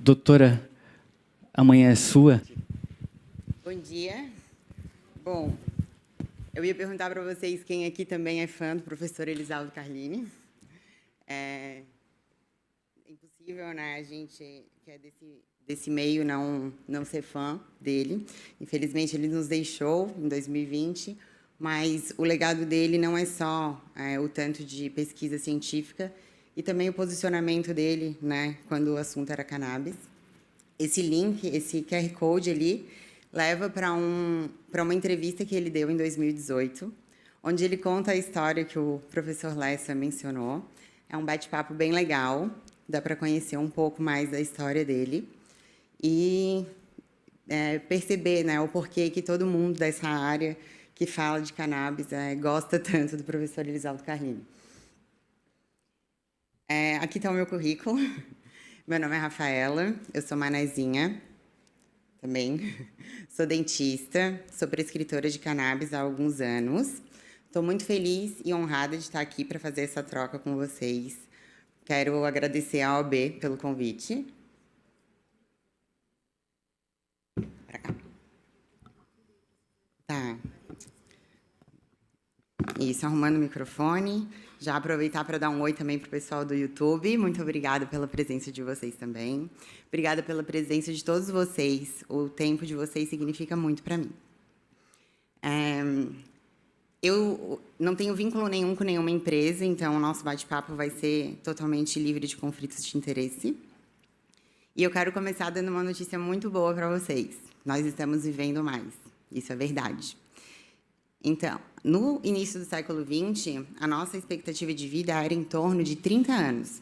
Doutora, amanhã é sua? Bom dia. Bom, eu ia perguntar para vocês quem aqui também é fã do professor Elisaldo Carlini. É impossível, né, a gente que é desse meio não ser fã dele. Infelizmente, ele nos deixou em 2020, mas o legado dele não é só o tanto de pesquisa científica e também o posicionamento dele, né, quando o assunto era cannabis. Esse link, esse QR Code ali, leva para uma entrevista que ele deu em 2018, onde ele conta a história que o professor Lessa mencionou. É um bate-papo bem legal, dá para conhecer um pouco mais da história dele e perceber, né, o porquê que todo mundo dessa área que fala de cannabis gosta tanto do professor Elisaldo Carlini. Aqui está o meu currículo. Meu nome é Rafaela, eu sou manezinha, também. Sou dentista, sou prescritora de cannabis há alguns anos. Estou muito feliz e honrada de estar aqui para fazer essa troca com vocês. Quero agradecer à OAB pelo convite. Para cá. Tá. Isso, arrumando o microfone. Já aproveitar para dar um oi também para o pessoal do YouTube. Muito obrigada pela presença de vocês também. Obrigada pela presença de todos vocês. O tempo de vocês significa muito para mim. Eu não tenho vínculo nenhum com nenhuma empresa, então o nosso bate-papo vai ser totalmente livre de conflitos de interesse. E eu quero começar dando uma notícia muito boa para vocês. Nós estamos vivendo mais. Isso é verdade. Então, no início do século XX, a nossa expectativa de vida era em torno de 30 anos.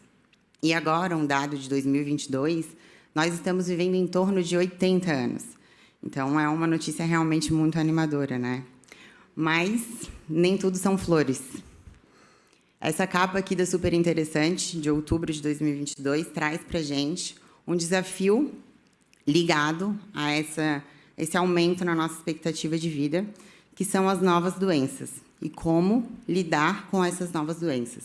E agora, um dado de 2022, nós estamos vivendo em torno de 80 anos. Então, é uma notícia realmente muito animadora, né? Mas nem tudo são flores. Essa capa aqui da Super Interessante, de outubro de 2022, traz para a gente um desafio ligado a esse aumento na nossa expectativa de vida, que são as novas doenças, e como lidar com essas novas doenças.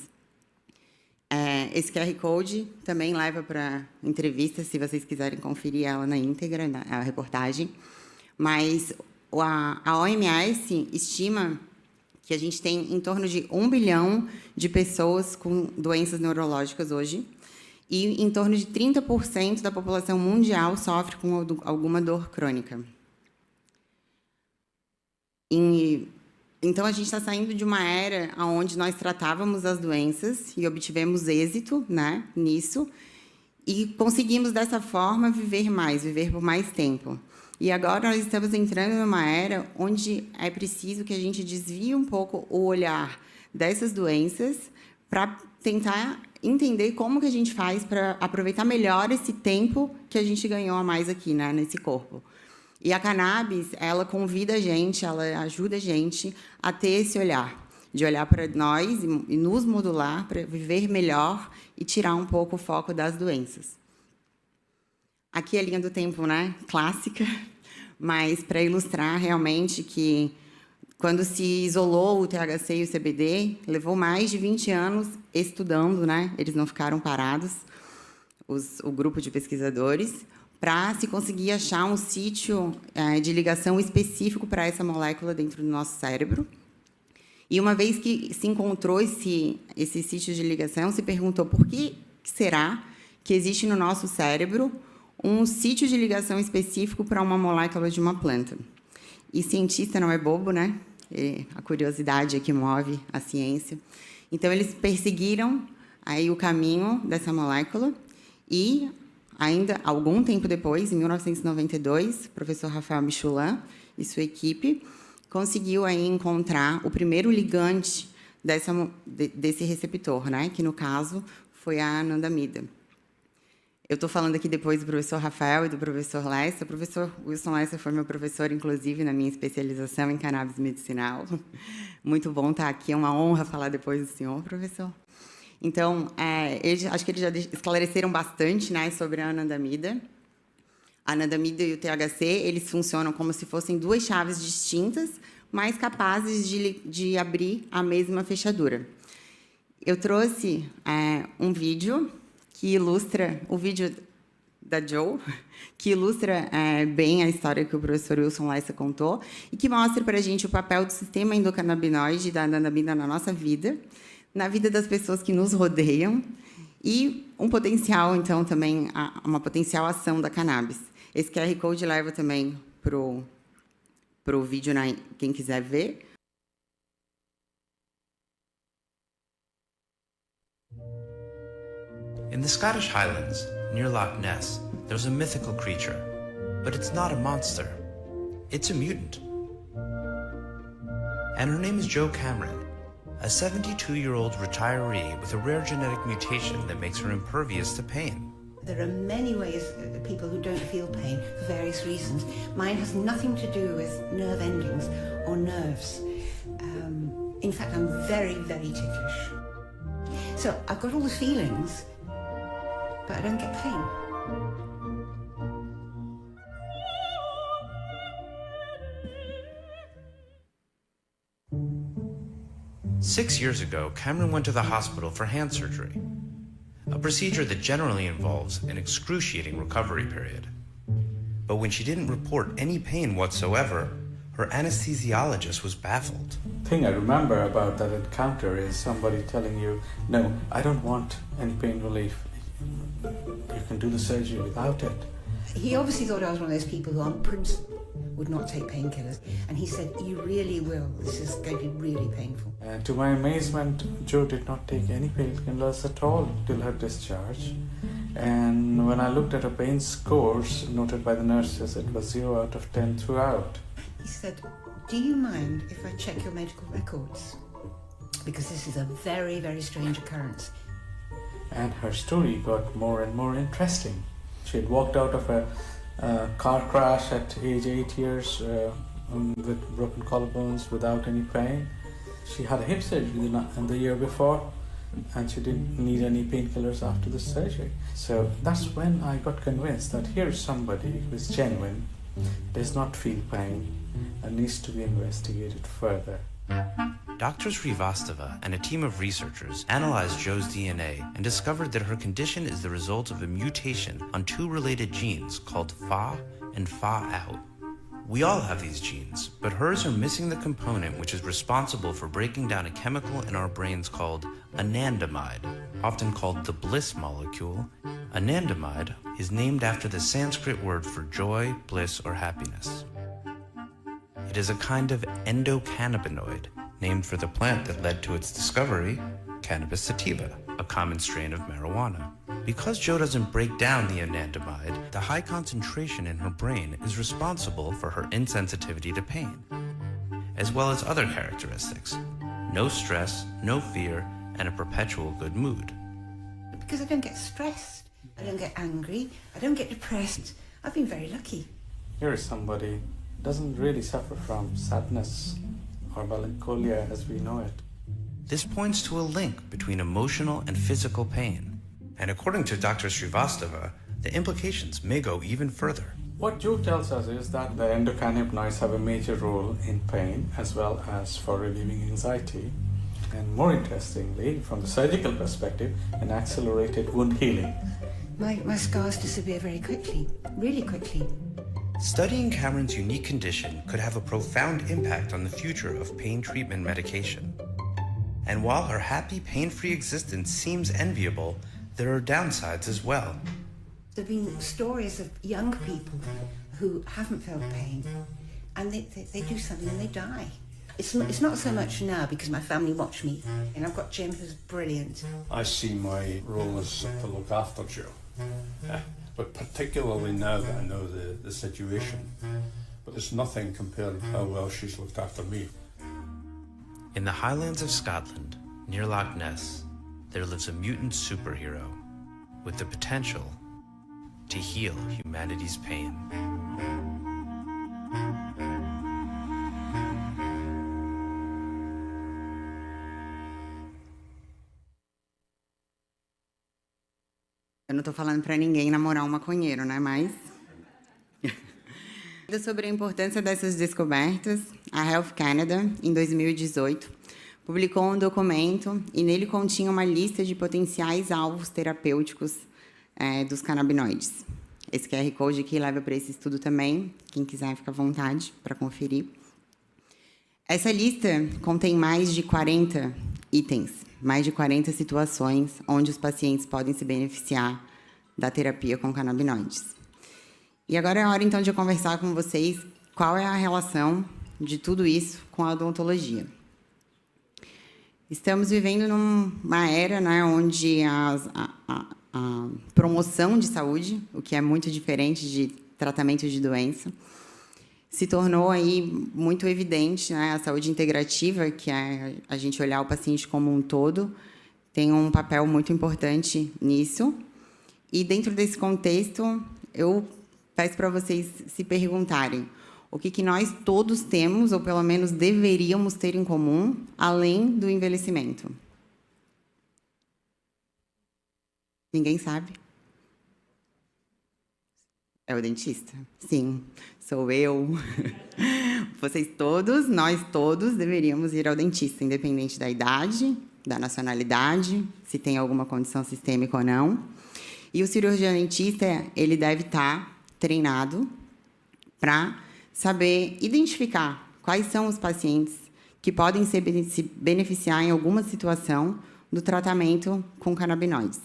Esse QR Code também leva para entrevista, se vocês quiserem conferir ela na íntegra, a reportagem. Mas a OMS estima que a gente tem em torno de 1 bilhão de pessoas com doenças neurológicas hoje, e em torno de 30% da população mundial sofre com alguma dor crônica. Então, a gente está saindo de uma era onde nós tratávamos as doenças e obtivemos êxito, né, nisso, e conseguimos, dessa forma, viver por mais tempo. E agora nós estamos entrando numa era onde é preciso que a gente desvie um pouco o olhar dessas doenças para tentar entender como que a gente faz para aproveitar melhor esse tempo que a gente ganhou a mais aqui, né, nesse corpo. E a cannabis, ela convida a gente, ela ajuda a gente a ter esse olhar, de olhar para nós e nos modular para viver melhor e tirar um pouco o foco das doenças. Aqui é a linha do tempo, né, clássica, mas para ilustrar realmente que quando se isolou o THC e o CBD, levou mais de 20 anos estudando, né, eles não ficaram parados, o grupo de pesquisadores, para se conseguir achar um sítio de ligação específico para essa molécula dentro do nosso cérebro. E uma vez que se encontrou esse sítio de ligação, se perguntou por que será que existe no nosso cérebro um sítio de ligação específico para uma molécula de uma planta. E cientista não é bobo, né? A curiosidade é que move a ciência. Então, eles perseguiram aí o caminho dessa molécula e, ainda algum tempo depois, em 1992, o professor Rafael Michelin e sua equipe conseguiu aí encontrar o primeiro ligante desse receptor, né? Que, no caso, foi a anandamida. Eu estou falando aqui depois do professor Rafael e do professor Lessa. O professor Wilson Lessa foi meu professor, inclusive, na minha especialização em cannabis medicinal. Muito bom estar aqui, é uma honra falar depois do senhor, professor. Então, acho que eles já esclareceram bastante, né, sobre a anandamida. A anandamida e o THC, eles funcionam como se fossem duas chaves distintas, mas capazes de abrir a mesma fechadura. Eu trouxe um vídeo que ilustra o vídeo da Joe, que ilustra bem a história que o professor Wilson Lessa contou e que mostra para a gente o papel do sistema endocannabinoide da anandamida na nossa vida, na vida das pessoas que nos rodeiam e um potencial, então, também, uma potencial ação da cannabis. Esse QR Code leva também para o vídeo, quem quiser ver. In the Scottish Highlands, near Loch Ness, there's a mythical creature, but it's not a monster. It's a mutant. And her name is Jo Cameron, a 72-year-old retiree with a rare genetic mutation that makes her impervious to pain. There are many ways people who don't feel pain for various reasons. Mine has nothing to do with nerve endings or nerves. In fact, I'm very, very ticklish. So I've got all the feelings, but I don't get pain. 6 years ago, Cameron went to the hospital for hand surgery, a procedure that generally involves an excruciating recovery period. But when she didn't report any pain whatsoever, her anesthesiologist was baffled. The thing I remember about that encounter is somebody telling you, no, I don't want any pain relief. You can do the surgery without it. He obviously thought I was one of those people who on principle would not take painkillers. And he said, you really will. This is going to be really painful. And to my amazement, Jo did not take any painkillers at all till her discharge. And when I looked at her pain scores noted by the nurses, it was 0 out of 10 throughout. He said, do you mind if I check your medical records? Because this is a very, very strange occurrence. And her story got more and more interesting. She had walked out of a car crash at age 8 years with broken collarbones without any pain. She had a hip surgery the year before, and she didn't need any painkillers after the surgery. So that's when I got convinced that here's somebody who is genuine, does not feel pain, and needs to be investigated further. Dr. Srivastava and a team of researchers analyzed Jo's DNA and discovered that her condition is the result of a mutation on 2 related genes called FA and FA-out. We all have these genes, but hers are missing the component which is responsible for breaking down a chemical in our brains called anandamide, often called the bliss molecule. Anandamide is named after the Sanskrit word for joy, bliss, or happiness. It is a kind of endocannabinoid, named for the plant that led to its discovery, Cannabis sativa, a common strain of marijuana. Because Jo doesn't break down the anandamide, the high concentration in her brain is responsible for her insensitivity to pain, as well as other characteristics: no stress, no fear, and a perpetual good mood. Because I don't get stressed, I don't get angry, I don't get depressed. I've been very lucky. Here is somebody who doesn't really suffer from sadness or melancholia as we know it. This points to a link between emotional and physical pain. And according to Dr. Srivastava, the implications may go even further. What Jo tells us is that the endocannabinoids have a major role in pain as well as for relieving anxiety. And more interestingly, from the surgical perspective, an accelerated wound healing. My scars disappear very quickly, really quickly. Studying Cameron's unique condition could have a profound impact on the future of pain treatment medication. And while her happy, pain-free existence seems enviable, there are downsides as well. There have been stories of young people who haven't felt pain, and they do something and they die. It's not so much now because my family watch me, and I've got Jim who's brilliant. I see my role as to look after Jo, but particularly now that I know the situation. But it's nothing compared to how well she's looked after me. In the Highlands of Scotland, near Loch Ness, there lives a mutant superhero with the potential to heal humanity's pain. Eu não estou falando para ninguém namorar um maconheiro, né? Mas sobre a importância dessas descobertas, a Health Canada, em 2018, publicou um documento e nele continha uma lista de potenciais alvos terapêuticos dos canabinoides. Esse QR Code aqui leva para esse estudo também. Quem quiser, fica à vontade para conferir. Essa lista contém mais de 40 itens, mais de 40 situações onde os pacientes podem se beneficiar da terapia com canabinoides. E agora é a hora, então, de eu conversar com vocês qual é a relação de tudo isso com a odontologia. Estamos vivendo numa era, né, onde a promoção de saúde, o que é muito diferente de tratamento de doença, se tornou aí muito evidente, né? A saúde integrativa, que é a gente olhar o paciente como um todo, tem um papel muito importante nisso. E dentro desse contexto, eu peço para vocês se perguntarem o que nós todos temos, ou pelo menos deveríamos ter em comum, além do envelhecimento. Ninguém sabe? É o dentista? Sim, sou eu. Vocês todos, nós todos, deveríamos ir ao dentista, independente da idade, da nacionalidade, se tem alguma condição sistêmica ou não. E o cirurgião dentista, ele deve estar treinado para saber identificar quais são os pacientes que podem se beneficiar em alguma situação do tratamento com canabinoides.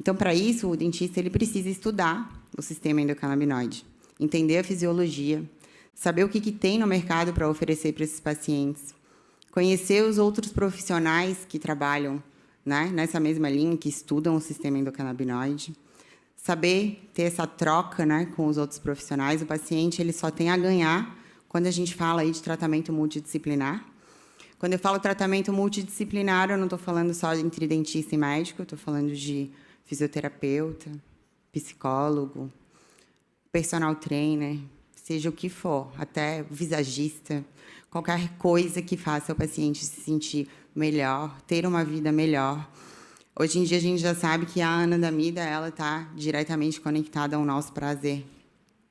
Então, para isso, o dentista ele precisa estudar o sistema endocannabinoide, entender a fisiologia, saber o que tem no mercado para oferecer para esses pacientes, conhecer os outros profissionais que trabalham, né, nessa mesma linha, que estudam o sistema endocannabinoide, saber ter essa troca, né, com os outros profissionais. O paciente ele só tem a ganhar quando a gente fala aí de tratamento multidisciplinar. Quando eu falo tratamento multidisciplinar, eu não estou falando só entre dentista e médico, eu estou falando de fisioterapeuta, psicólogo, personal trainer, seja o que for, até visagista, qualquer coisa que faça o paciente se sentir melhor, ter uma vida melhor. Hoje em dia, a gente já sabe que a anandamida está diretamente conectada ao nosso prazer.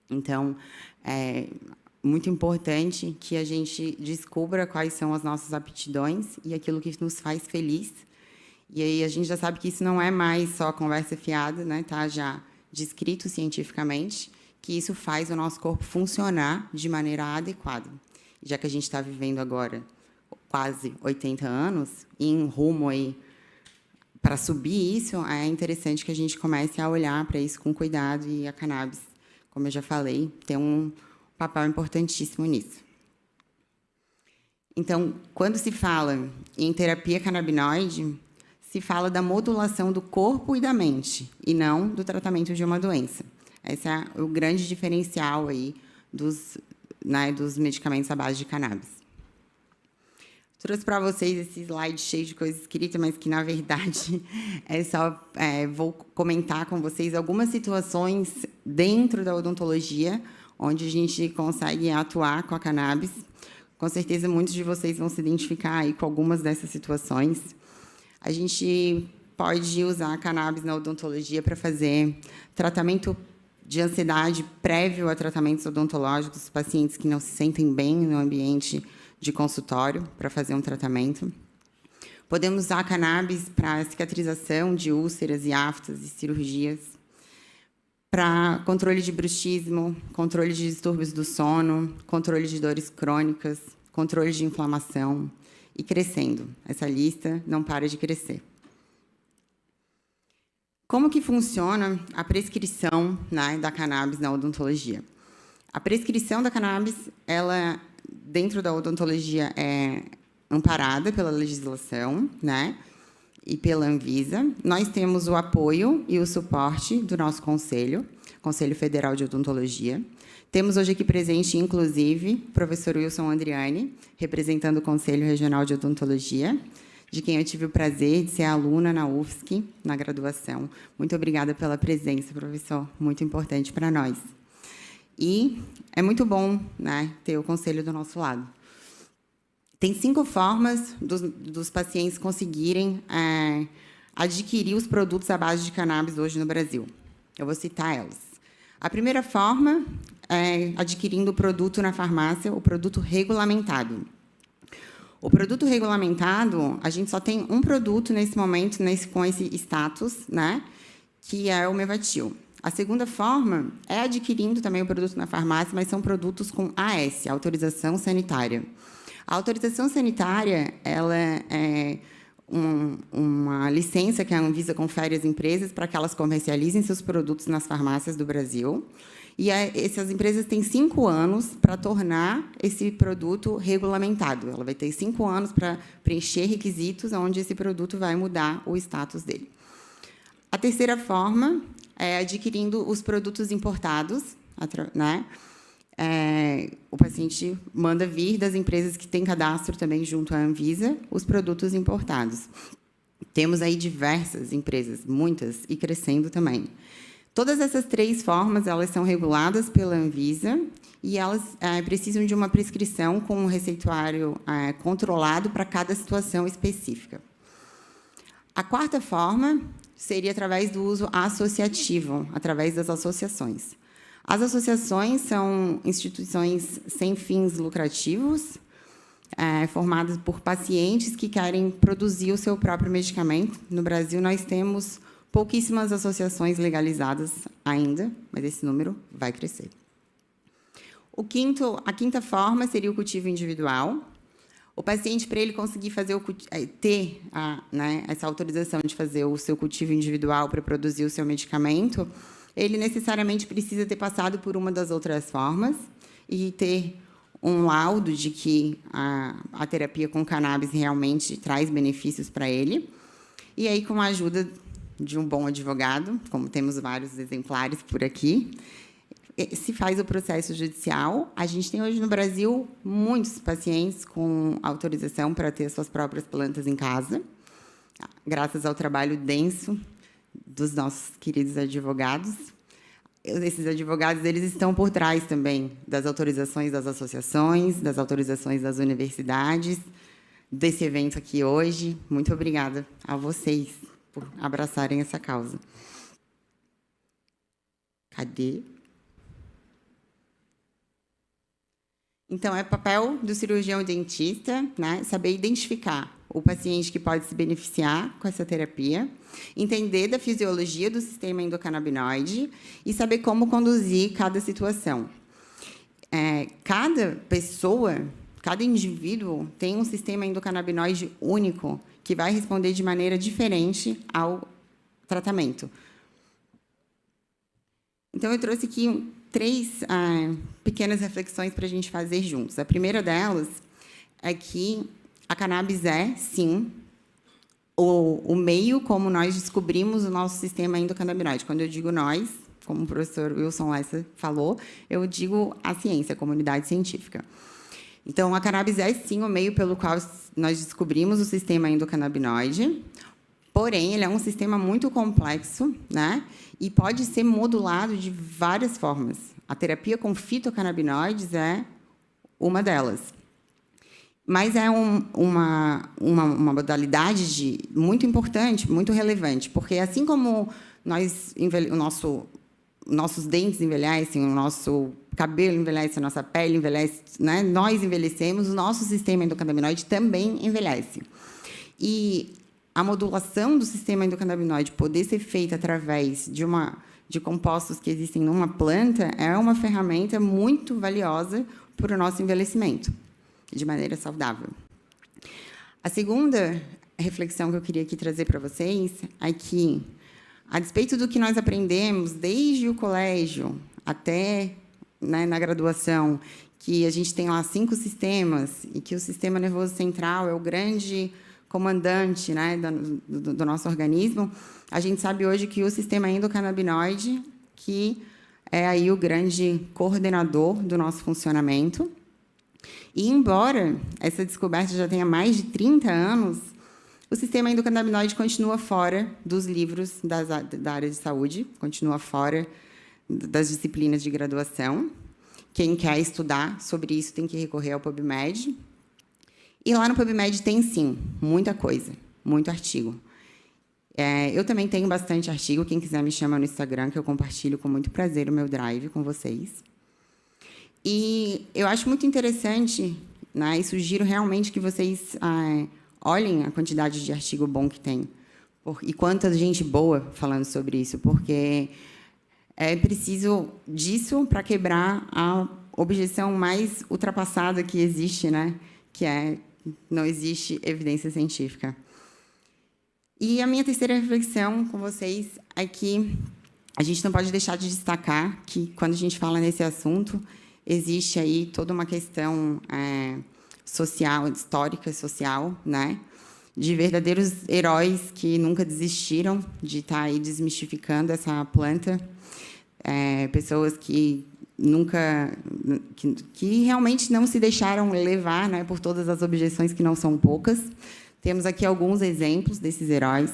Então, é muito importante que a gente descubra quais são as nossas aptidões e aquilo que nos faz feliz. E aí a gente já sabe que isso não é mais só conversa fiada, né? Tá já descrito cientificamente que isso faz o nosso corpo funcionar de maneira adequada. Já que a gente está vivendo agora quase 80 anos, em rumo aí para subir isso, é interessante que a gente comece a olhar para isso com cuidado, e a cannabis, como eu já falei, tem um papel importantíssimo nisso. Então, quando se fala em terapia canabinoide, se fala da modulação do corpo e da mente, e não do tratamento de uma doença. Esse é o grande diferencial aí dos medicamentos à base de cannabis. Trouxe para vocês esse slide cheio de coisa escrita, mas que, na verdade, vou comentar com vocês algumas situações dentro da odontologia onde a gente consegue atuar com a cannabis. Com certeza, muitos de vocês vão se identificar aí com algumas dessas situações. A gente pode usar a cannabis na odontologia para fazer tratamento de ansiedade prévio a tratamentos odontológicos, pacientes que não se sentem bem no ambiente de consultório para fazer um tratamento. Podemos usar a cannabis para cicatrização de úlceras e aftas e cirurgias, para controle de bruxismo, controle de distúrbios do sono, controle de dores crônicas, controle de inflamação, e crescendo. Essa lista não para de crescer. Como que funciona a prescrição, né, da cannabis na odontologia? A prescrição da cannabis, ela, dentro da odontologia, é amparada pela legislação, né, e pela Anvisa. Nós temos o apoio e o suporte do nosso Conselho Federal de Odontologia. Temos hoje aqui presente, inclusive, o professor Wilson Andriani, representando o Conselho Regional de Odontologia, de quem eu tive o prazer de ser aluna na UFSC, na graduação. Muito obrigada pela presença, professor, muito importante para nós. E é muito bom, né, ter o conselho do nosso lado. Tem 5 formas dos pacientes conseguirem adquirir os produtos à base de cannabis hoje no Brasil. Eu vou citar elas. A primeira forma é adquirindo o produto na farmácia, o produto regulamentado. O produto regulamentado, a gente só tem um produto nesse momento com esse status, né, que é o Mevatil. A segunda forma é adquirindo também o produto na farmácia, mas são produtos com AS, autorização sanitária. A autorização sanitária, ela é uma licença que a Anvisa confere às empresas para que elas comercializem seus produtos nas farmácias do Brasil. E essas empresas têm 5 anos para tornar esse produto regulamentado. Ela vai ter 5 anos para preencher requisitos onde esse produto vai mudar o status dele. A terceira forma é adquirindo os produtos importados, né? O paciente manda vir das empresas que têm cadastro também junto à Anvisa os produtos importados. Temos aí diversas empresas, muitas, e crescendo também. Todas essas 3 formas, elas são reguladas pela Anvisa e elas precisam de uma prescrição com um receituário controlado para cada situação específica. A quarta forma seria através do uso associativo, através das associações. As associações são instituições sem fins lucrativos, formadas por pacientes que querem produzir o seu próprio medicamento. No Brasil, nós temos pouquíssimas associações legalizadas ainda, mas esse número vai crescer. A quinta forma seria o cultivo individual. O paciente, para ele conseguir ter essa autorização de fazer o seu cultivo individual para produzir o seu medicamento, ele necessariamente precisa ter passado por uma das outras formas e ter um laudo de que a terapia com cannabis realmente traz benefícios para ele. E aí, com a ajuda de um bom advogado, como temos vários exemplares por aqui, se faz o processo judicial. A gente tem hoje no Brasil muitos pacientes com autorização para ter suas próprias plantas em casa, graças ao trabalho denso dos nossos queridos advogados. Esses advogados, eles estão por trás também das autorizações das associações, das autorizações das universidades, desse evento aqui hoje. Muito obrigada a vocês por abraçarem essa causa. Cadê? Então, é papel do cirurgião dentista, né, saber identificar o paciente que pode se beneficiar com essa terapia, entender da fisiologia do sistema endocannabinoide e saber como conduzir cada situação. Cada pessoa, cada indivíduo tem um sistema endocannabinoide único que vai responder de maneira diferente ao tratamento. Então, eu trouxe aqui 3 pequenas reflexões para a gente fazer juntos. A primeira delas é que a cannabis é, sim, o meio como nós descobrimos o nosso sistema endocannabinoide. Quando eu digo nós, como o professor Wilson Lessa falou, eu digo a ciência, a comunidade científica. Então, a cannabis é, sim, o meio pelo qual nós descobrimos o sistema endocannabinoide, porém, ele é um sistema muito complexo, né? E pode ser modulado de várias formas. A terapia com fitocannabinoides é uma delas. Mas é uma modalidade muito importante, muito relevante, porque, assim como nossos dentes envelhecem, o nosso cabelo envelhece, a nossa pele envelhece, né? Nós envelhecemos, o nosso sistema endocannabinoide também envelhece. E a modulação do sistema endocannabinoide poder ser feita através de compostos que existem numa planta é uma ferramenta muito valiosa para o nosso envelhecimento, de maneira saudável. A segunda reflexão que eu queria aqui trazer para vocês é que, a despeito do que nós aprendemos desde o colégio até, né, na graduação, que a gente tem lá 5 sistemas e que o sistema nervoso central é o grande comandante, né, do nosso organismo, a gente sabe hoje que o sistema endocannabinoide que é aí o grande coordenador do nosso funcionamento. E, embora essa descoberta já tenha mais de 30 anos, o sistema endocannabinoide continua fora dos livros da área de saúde, continua fora das disciplinas de graduação. Quem quer estudar sobre isso tem que recorrer ao PubMed. E lá no PubMed tem, sim, muita coisa, muito artigo. Eu também tenho bastante artigo. Quem quiser me chama no Instagram, que eu compartilho com muito prazer o meu drive com vocês. E eu acho muito interessante, né, e sugiro realmente que vocês olhem a quantidade de artigo bom que tem. E quanta gente boa falando sobre isso, porque É preciso disso para quebrar a objeção mais ultrapassada que existe, né? Que é não existe evidência científica. E a minha terceira reflexão com vocês é que a gente não pode deixar de destacar que, quando a gente fala nesse assunto, existe aí toda uma questão social, histórica e social, né? De verdadeiros heróis que nunca desistiram de estar aí desmistificando essa planta, pessoas que nunca, que realmente não se deixaram levar, né, por todas as objeções, que não são poucas. Temos aqui alguns exemplos desses heróis.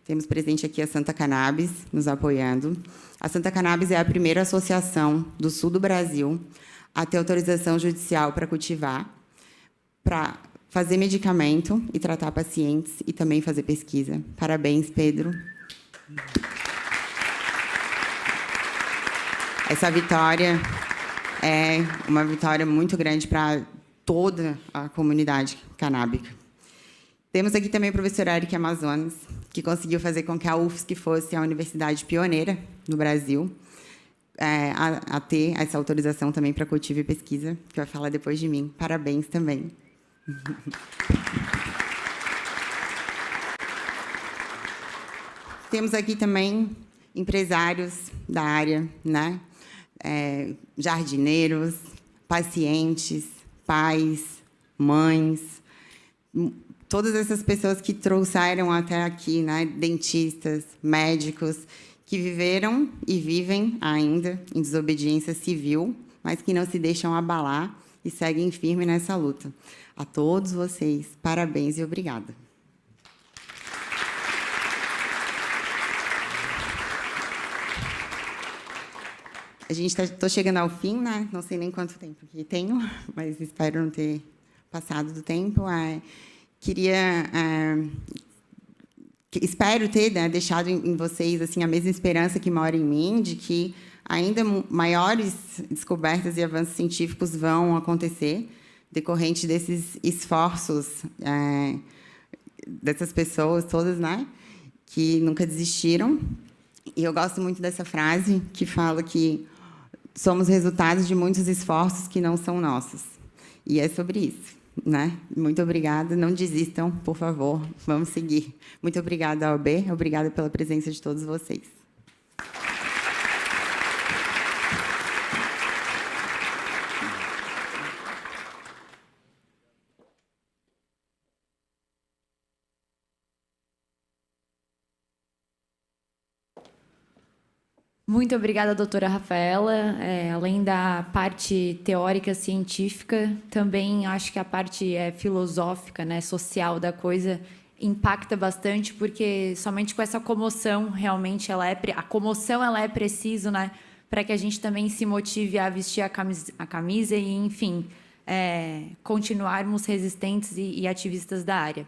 Temos presente aqui a Santa Cannabis nos apoiando. A Santa Cannabis é a primeira associação do sul do Brasil a ter autorização judicial para cultivar, para fazer medicamento e tratar pacientes e também fazer pesquisa. Parabéns, Pedro. Essa vitória é uma vitória muito grande para toda a comunidade canábica. Temos aqui também o professor Eric Amazonas, que conseguiu fazer com que a UFSC fosse a universidade pioneira no Brasil a ter essa autorização também para cultivo e pesquisa, que vai falar depois de mim. Parabéns também. Temos aqui também empresários da área, né? Jardineiros, pacientes, pais, mães, todas essas pessoas que trouxeram até aqui, né? Dentistas, médicos, que viveram e vivem ainda em desobediência civil, mas que não se deixam abalar e seguem firme nessa luta. A todos vocês, parabéns e obrigada. A gente estou chegando ao fim, né? Não sei nem quanto tempo que tenho, mas espero não ter passado do tempo. Espero ter, né, deixado em vocês assim a mesma esperança que mora em mim, de que ainda maiores descobertas e avanços científicos vão acontecer decorrente desses esforços dessas pessoas todas, né, que nunca desistiram. E eu gosto muito dessa frase que fala que somos resultados de muitos esforços que não são nossos. E é sobre isso, né? Muito obrigada. Não desistam, por favor. Vamos seguir. Muito obrigada, OAB. Obrigada pela presença de todos vocês. Muito obrigada, doutora Rafaela. Além da parte teórica científica, também acho que a parte filosófica, né, social da coisa impacta bastante, porque somente com essa comoção, realmente, a comoção ela é preciso, né, para que a gente também se motive a vestir a camisa e, enfim, continuarmos resistentes e ativistas da área.